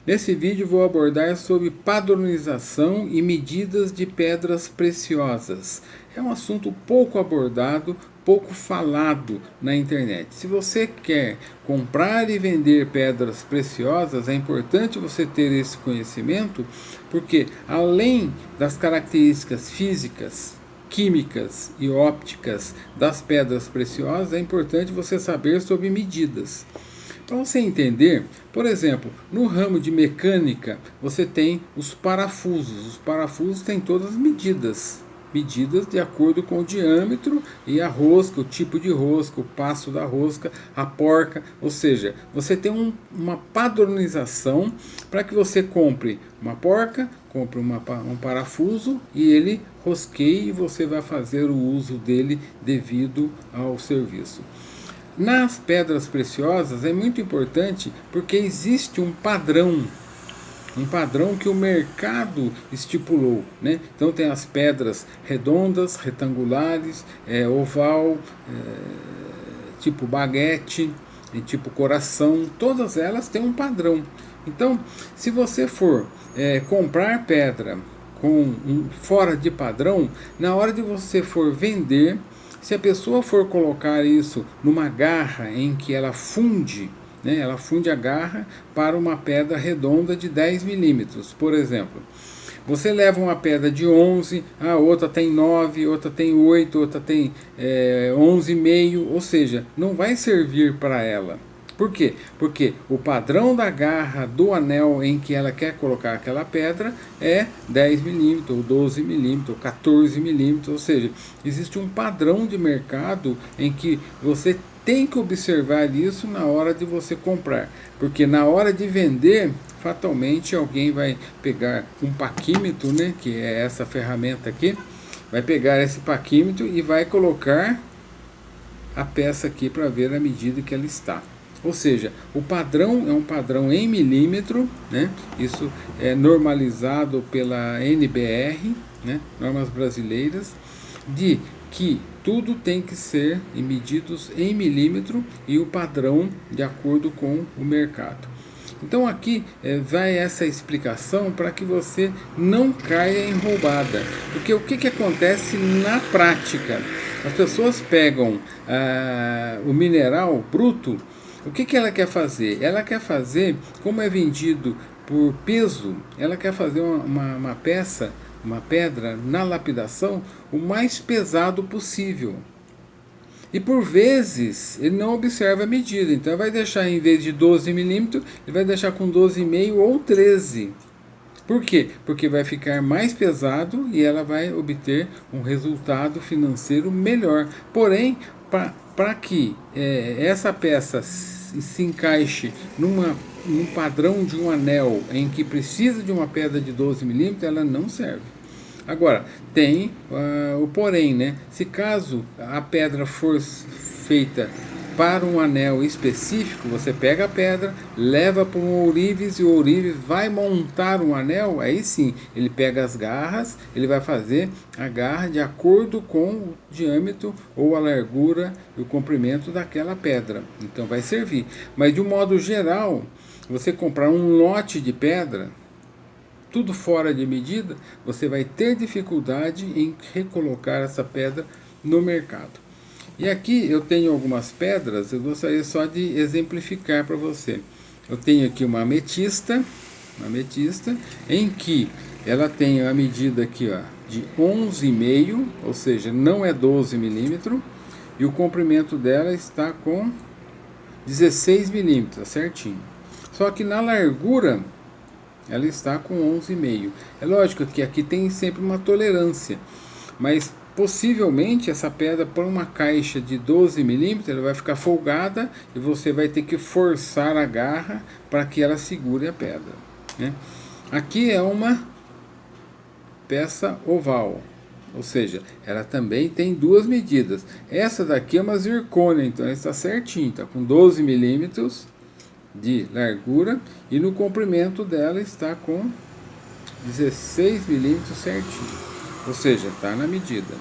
Nesse vídeo vou abordar sobre padronização e medidas de pedras preciosas. É um assunto pouco abordado, pouco falado na internet. Se você quer comprar e vender pedras preciosas, é importante você ter esse conhecimento, porque além das características físicas, químicas e ópticas das pedras preciosas, é importante você saber sobre medidas. Para você entender, por exemplo, no ramo de mecânica, você tem os parafusos. Os parafusos têm todas as medidas. Medidas de acordo com o diâmetro e a rosca, o tipo de rosca, o passo da rosca, a porca. Ou seja, você tem uma padronização para que você compre uma porca, compre um parafuso e ele rosqueie e você vai fazer o uso dele devido ao serviço. Nas pedras preciosas é muito importante porque existe um padrão que o mercado estipulou, né? Então tem as pedras redondas, retangulares, oval, tipo baguete, tipo coração, todas elas têm um padrão. Então, se você for comprar pedra fora de padrão, na hora de você for vender, se a pessoa for colocar isso numa garra em que ela funde, né, ela funde a garra para uma pedra redonda de 10 milímetros, por exemplo. Você leva uma pedra de 11, a outra tem 9, outra tem 8, outra tem 11,5, ou seja, não vai servir para ela. Por quê? Porque o padrão da garra do anel em que ela quer colocar aquela pedra é 10 milímetros, ou 12 milímetros, ou 14 milímetros, ou seja, existe um padrão de mercado em que você tem que observar isso na hora de você comprar, porque na hora de vender, fatalmente alguém vai pegar um paquímetro, né, que é essa ferramenta aqui, vai pegar esse paquímetro e vai colocar a peça aqui para ver a medida que ela está. Ou seja, o padrão é um padrão em milímetro, né? Isso é normalizado pela NBR, né? Normas brasileiras, de que tudo tem que ser medidos em milímetro e o padrão de acordo com o mercado. Então aqui vai essa explicação para que você não caia em roubada. Porque o que acontece na prática? As pessoas pegam o mineral bruto. O que ela quer fazer? Ela quer fazer, como é vendido por peso, ela quer fazer uma peça, uma pedra na lapidação o mais pesado possível. E por vezes ele não observa a medida, então ele vai deixar, em vez de 12 milímetros, ele vai deixar com 12,5 ou 13. Por quê? Porque vai ficar mais pesado e ela vai obter um resultado financeiro melhor. Porém, para que essa peça se encaixe num padrão de um anel em que precisa de uma pedra de 12 milímetros, ela não serve. Agora, tem o porém, né? Se caso a pedra for feita para um anel específico, você pega a pedra, leva para um ourives e o ourives vai montar um anel, aí sim, ele pega as garras, ele vai fazer a garra de acordo com o diâmetro ou a largura e o comprimento daquela pedra. Então vai servir. Mas de um modo geral, você comprar um lote de pedra, tudo fora de medida, você vai ter dificuldade em recolocar essa pedra no mercado. E aqui eu tenho algumas pedras, eu gostaria só de exemplificar para você. Eu tenho aqui uma ametista em que ela tem a medida aqui, ó, de 11,5, ou seja, não é 12 milímetros, e o comprimento dela está com 16 milímetros, certinho. Só que na largura ela está com 11,5. É lógico que aqui tem sempre uma tolerância, mas possivelmente essa pedra para uma caixa de 12 milímetros ela vai ficar folgada e você vai ter que forçar a garra para que ela segure a pedra, né? Aqui é uma peça oval, ou seja, ela também tem duas medidas. Essa daqui é uma zircônia, então ela está certinho, está com 12 milímetros de largura e no comprimento dela está com 16 milímetros certinho, ou seja, está na medida.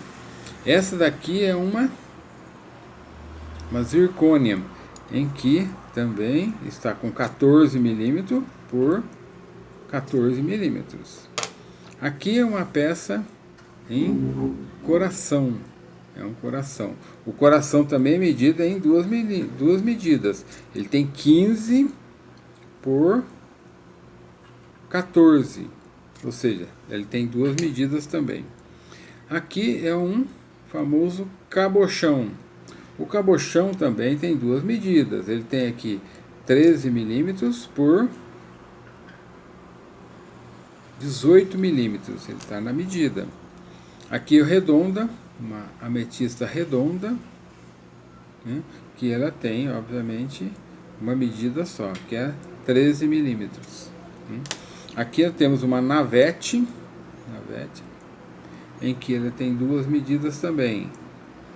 Essa daqui é uma zircônia em que também está com 14 milímetros por 14 milímetros. Aqui é uma peça em coração. É um coração. O coração também é medido em duas medidas. Ele tem 15 por 14. Ou seja, ele tem duas medidas também. Aqui é um famoso cabochão. O cabochão também tem duas medidas. Ele tem aqui 13 milímetros por 18 milímetros. Ele está na medida. Aqui o redonda, uma ametista redonda, né, que ela tem, obviamente, uma medida só, que é 13 milímetros. Aqui temos uma navete, em que ele tem duas medidas também.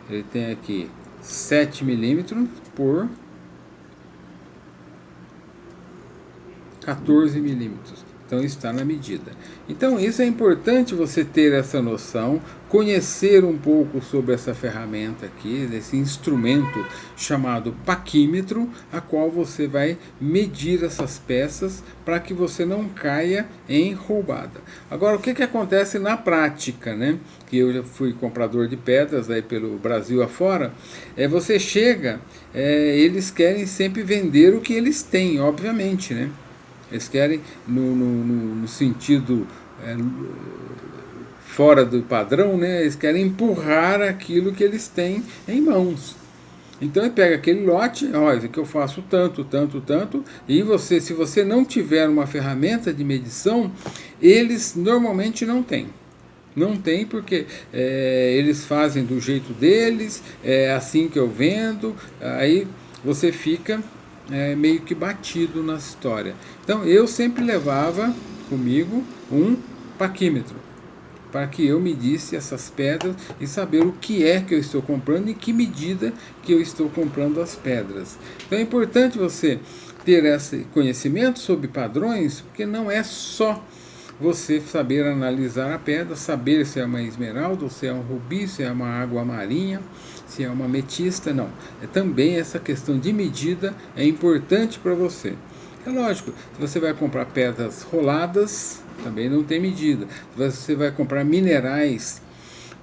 Ele tem aqui 7 milímetros por 14 milímetros. Então está na medida. Então isso é importante você ter essa noção, conhecer um pouco sobre essa ferramenta aqui, desse instrumento chamado paquímetro, a qual você vai medir essas peças para que você não caia em roubada. Agora, o que acontece na prática, né? Que eu já fui comprador de pedras aí pelo Brasil afora, você chega, eles querem sempre vender o que eles têm, obviamente, né? Eles querem, no sentido fora do padrão, né? Eles querem empurrar aquilo que eles têm em mãos. Então ele pega aquele lote, olha, isso aqui eu faço tanto, tanto, tanto, e você, se você não tiver uma ferramenta de medição, eles normalmente não têm. Não tem porque eles fazem do jeito deles, é assim que eu vendo, aí você fica meio que batido na história. Então eu sempre levava comigo um paquímetro, para que eu medisse essas pedras e saber o que é que eu estou comprando e que medida que eu estou comprando as pedras. Então é importante você ter esse conhecimento sobre padrões, porque não é só você saber analisar a pedra, saber se é uma esmeralda, ou se é um rubi, se é uma água marinha, se é uma ametista, não. É também essa questão de medida é importante para você. É lógico, se você vai comprar pedras roladas, também não tem medida. Se você vai comprar minerais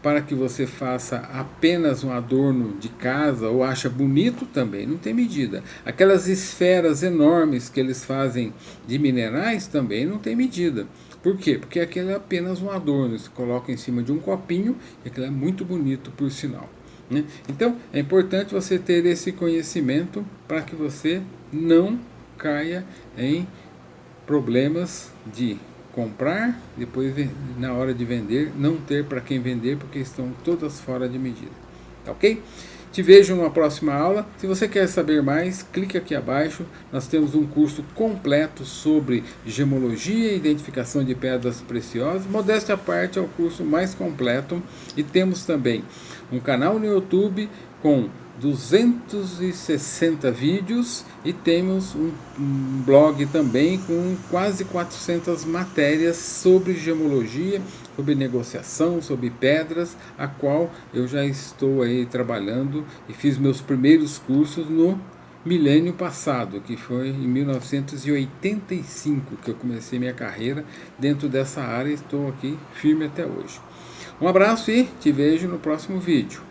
para que você faça apenas um adorno de casa ou acha bonito, também não tem medida. Aquelas esferas enormes que eles fazem de minerais também não tem medida. Por quê? Porque aquilo é apenas um adorno, você coloca em cima de um copinho e aquilo é muito bonito, por sinal, né? Então é importante você ter esse conhecimento para que você não caia em problemas de comprar, depois na hora de vender, não ter para quem vender, porque estão todas fora de medida. Tá ok? Te vejo numa próxima aula. Se você quer saber mais, clique aqui abaixo. Nós temos um curso completo sobre gemologia e identificação de pedras preciosas. Modéstia à parte, é o curso mais completo. E temos também um canal no YouTube com 260 vídeos e temos um blog também com quase 400 matérias sobre gemologia, sobre negociação, sobre pedras, a qual eu já estou aí trabalhando e fiz meus primeiros cursos no milênio passado, que foi em 1985 que eu comecei minha carreira dentro dessa área e estou aqui firme até hoje. Um abraço e te vejo no próximo vídeo.